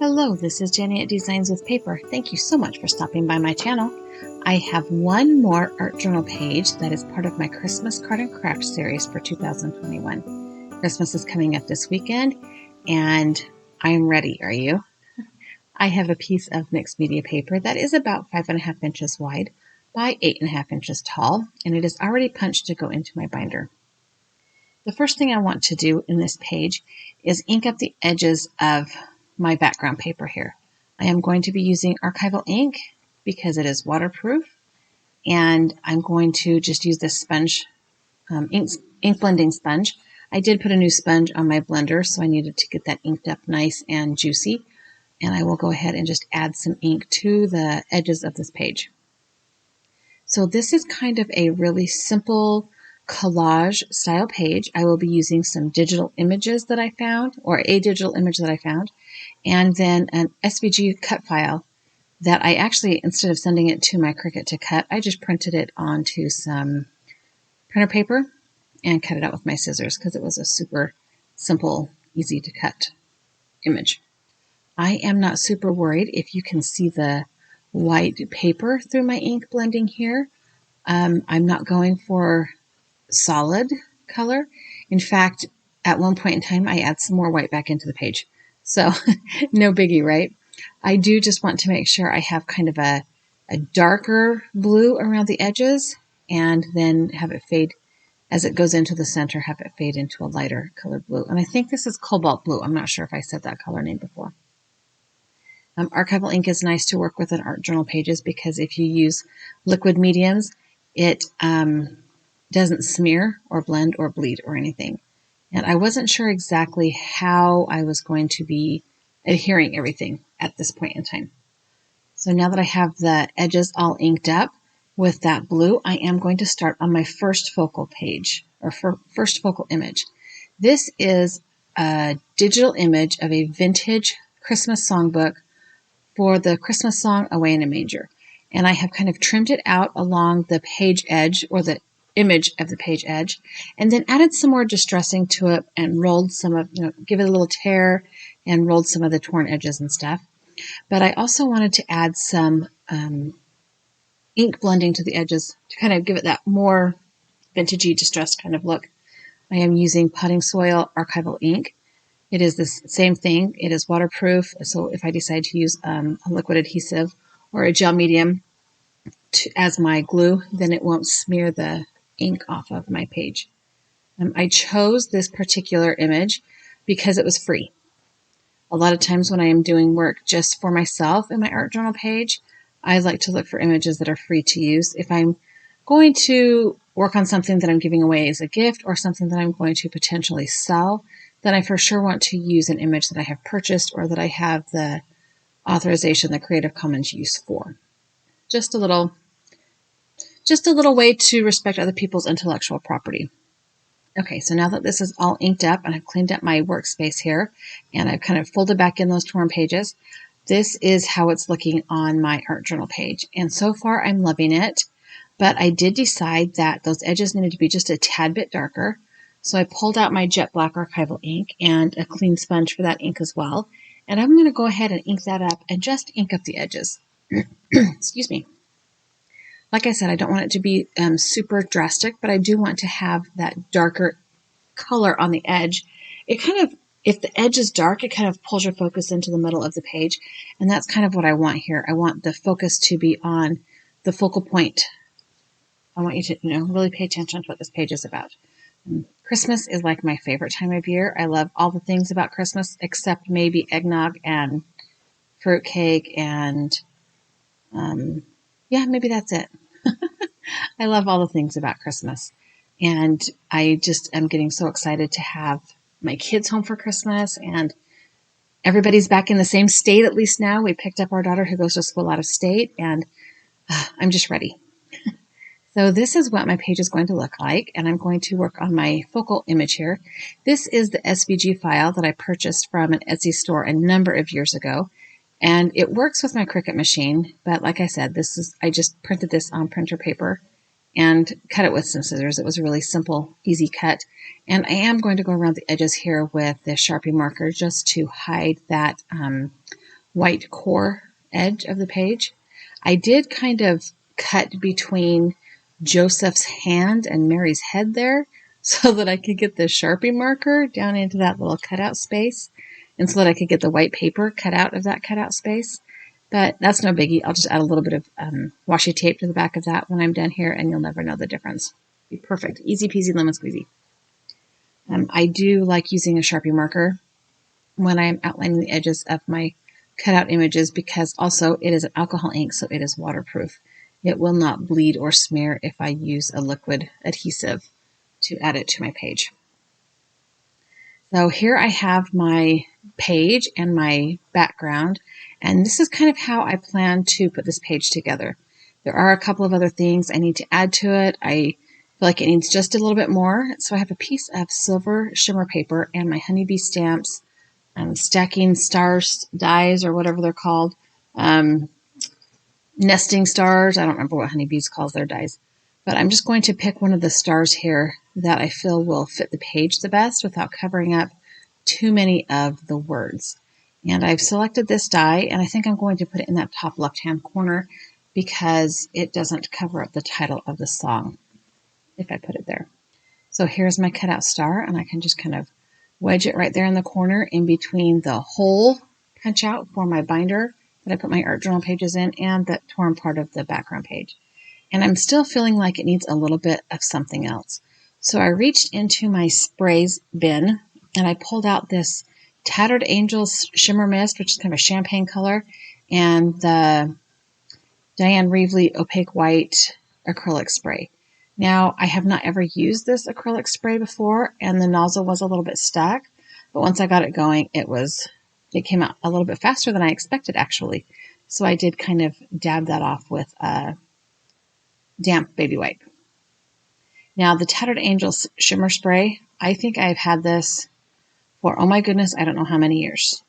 Hello, this is Jennie at Designs with Paper. Thank you so much for stopping by my channel. I have one more art journal page that is part of my Christmas card and craft series for 2021. Christmas is coming up this weekend and I am ready. Are you? I have a piece of mixed media paper that is about 5.5 inches wide by 8.5 inches tall, and it is already punched to go into my binder. The first thing I want to do in this page is ink up the edges of my background paper here. I am going to be using archival ink because it is waterproof, and I'm going to just use this sponge, ink blending sponge. I did put a new sponge on my blender, so I needed to get that inked up nice and juicy, and I will go ahead and just add some ink to the edges of this page. So this is kind of a really simple collage style page. I will be using some digital images that I found, or a digital image that I found, and then an SVG cut file that I actually, instead of sending it to my Cricut to cut, I just printed it onto some printer paper and cut it out with my scissors because it was a super simple, easy to cut image. I am not super worried if you can see the white paper through my ink blending here. I'm not going for solid color. In fact, at one point in time, I add some more white back into the page. So no biggie, right? I do just want to make sure I have kind of a darker blue around the edges, and then have it fade as it goes into the center, have it fade into a lighter colored blue. And I think this is cobalt blue. I'm not sure if I said that color name before. Archival ink is nice to work with in art journal pages because if you use liquid mediums, it doesn't smear or blend or bleed or anything. And I wasn't sure exactly how I was going to be adhering everything at this point in time. So now that I have the edges all inked up with that blue, I am going to start on my first focal page, or first focal image. This is a digital image of a vintage Christmas songbook for the Christmas song Away in a Manger. And I have kind of trimmed it out along the page edge, or the image of the page edge, and then added some more distressing to it and rolled some of, give it a little tear and rolled some of the torn edges and stuff. But I also wanted to add some ink blending to the edges to kind of give it that more vintagey, distressed kind of look. I am using potting soil archival ink. It is the same thing. It is waterproof, so if I decide to use a liquid adhesive or a gel medium as my glue, then it won't smear the ink off of my page. I chose this particular image because it was free. A lot of times when I am doing work just for myself in my art journal page, I like to look for images that are free to use. If I'm going to work on something that I'm giving away as a gift or something that I'm going to potentially sell, then I for sure want to use an image that I have purchased or that I have the authorization, the Creative Commons use for. Just a little way to respect other people's intellectual property. Okay, so now that this is all inked up and I've cleaned up my workspace here and I've kind of folded back in those torn pages, this is how it's looking on my art journal page. And so far I'm loving it, but I did decide that those edges needed to be just a tad bit darker. So I pulled out my jet black archival ink and a clean sponge for that ink as well. And I'm going to go ahead and ink that up and just ink up the edges. Excuse me. Like I said, I don't want it to be super drastic, but I do want to have that darker color on the edge. It kind of, if the edge is dark, it kind of pulls your focus into the middle of the page. And that's kind of what I want here. I want the focus to be on the focal point. I want you to, really pay attention to what this page is about. Christmas is like my favorite time of year. I love all the things about Christmas except maybe eggnog and fruitcake and maybe that's it. I love all the things about Christmas. And I just am getting so excited to have my kids home for Christmas, and everybody's back in the same state, at least now. We picked up our daughter who goes to school out of state, and I'm just ready. So this is what my page is going to look like, and I'm going to work on my focal image here. This is the SVG file that I purchased from an Etsy store a number of years ago. And it works with my Cricut machine, but like I said, I just printed this on printer paper and cut it with some scissors. It was a really simple, easy cut. And I am going to go around the edges here with the Sharpie marker just to hide that white core edge of the page. I did kind of cut between Joseph's hand and Mary's head there so that I could get the Sharpie marker down into that little cutout space and so that I could get the white paper cut out of that cutout space. But that's no biggie. I'll just add a little bit of washi tape to the back of that when I'm done here, and you'll never know the difference. Be perfect. Easy peasy lemon squeezy. I do like using a Sharpie marker when I'm outlining the edges of my cutout images because also it is an alcohol ink, so it is waterproof. It will not bleed or smear if I use a liquid adhesive to add it to my page. So here I have my page and my background, and this is kind of how I plan to put this page together. There are a couple of other things I need to add to it. I feel like it needs just a little bit more. So I have a piece of silver shimmer paper and my honeybee stamps, stacking stars dies or whatever they're called, nesting stars. I don't remember what honeybees calls their dies. But I'm just going to pick one of the stars here that I feel will fit the page the best without covering up too many of the words. And I've selected this die, and I think I'm going to put it in that top left-hand corner because it doesn't cover up the title of the song if I put it there. So here's my cutout star, and I can just kind of wedge it right there in the corner in between the hole punch out for my binder that I put my art journal pages in and that torn part of the background page. And I'm still feeling like it needs a little bit of something else. So I reached into my sprays bin and I pulled out this Tattered Angels Shimmer Mist, which is kind of a champagne color, and the Diane Reevely Opaque White acrylic spray. Now, I have not ever used this acrylic spray before, and the nozzle was a little bit stuck, but once I got it going, it came out a little bit faster than I expected, actually. So I did kind of dab that off with a damp baby wipe. Now, the Tattered Angels Shimmer Spray, I think I've had this for, oh my goodness, I don't know how many years.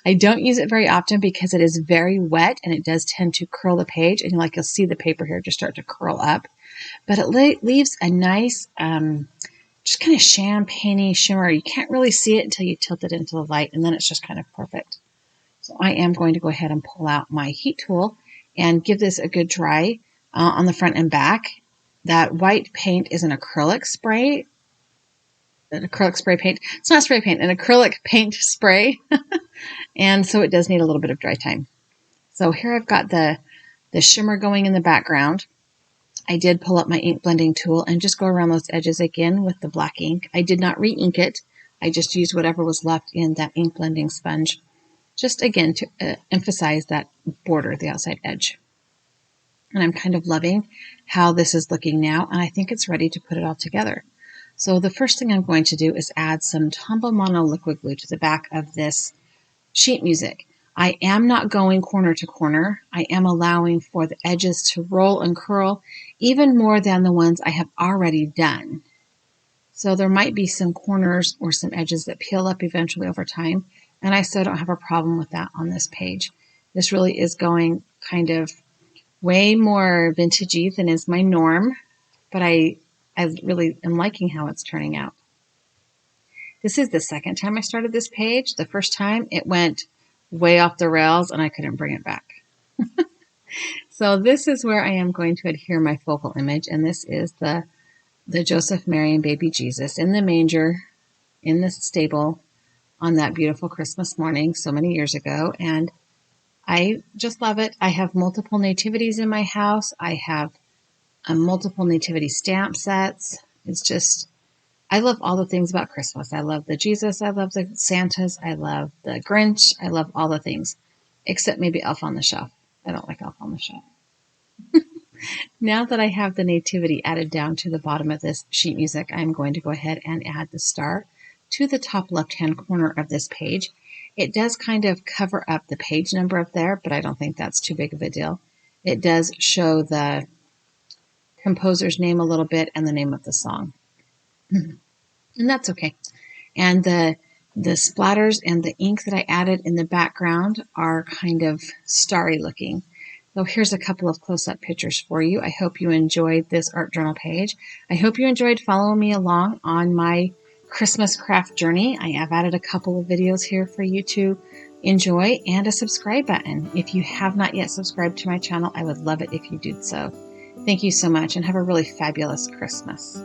I don't use it very often because it is very wet and it does tend to curl the page. And you'll see the paper here just start to curl up. But it leaves a nice, just kind of champagne-y shimmer. You can't really see it until you tilt it into the light, and then it's just kind of perfect. So I am going to go ahead and pull out my heat tool and give this a good dry on the front and back. That white paint is an acrylic spray. An acrylic spray paint. It's not spray paint, an acrylic paint spray. And so it does need a little bit of dry time. So here I've got the shimmer going in the background. I did pull up my ink blending tool and just go around those edges again with the black ink. I did not re-ink it. I just used whatever was left in that ink blending sponge. Just again to emphasize that border, the outside edge. And I'm kind of loving how this is looking now, and I think it's ready to put it all together. So the first thing I'm going to do is add some Tombow Mono liquid glue to the back of this sheet music. I am not going corner to corner. I am allowing for the edges to roll and curl even more than the ones I have already done. So there might be some corners or some edges that peel up eventually over time, and I still don't have a problem with that on this page. This really is going kind of way more vintagey than is my norm, but I really am liking how it's turning out. This is the second time I started this page. The first time it went way off the rails and I couldn't bring it back. So this is where I am going to adhere my focal image, and this is the Joseph, Mary, and baby Jesus in the manger in the stable on that beautiful Christmas morning so many years ago, and I just love it. I have multiple nativities in my house. I have multiple nativity stamp sets. It's just, I love all the things about Christmas. I love the Jesus. I love the Santas. I love the Grinch. I love all the things, except maybe Elf on the Shelf. I don't like Elf on the Shelf. Now that I have the nativity added down to the bottom of this sheet music, I'm going to go ahead and add the star to the top left-hand corner of this page. It does kind of cover up the page number up there, but I don't think that's too big of a deal. It does show the composer's name a little bit and the name of the song. And that's okay. And the splatters and the ink that I added in the background are kind of starry looking. So here's a couple of close-up pictures for you. I hope you enjoyed this art journal page. I hope you enjoyed following me along on my Christmas craft journey. I have added a couple of videos here for you to enjoy and a subscribe button. If you have not yet subscribed to my channel, I would love it if you did so. Thank you so much and have a really fabulous Christmas.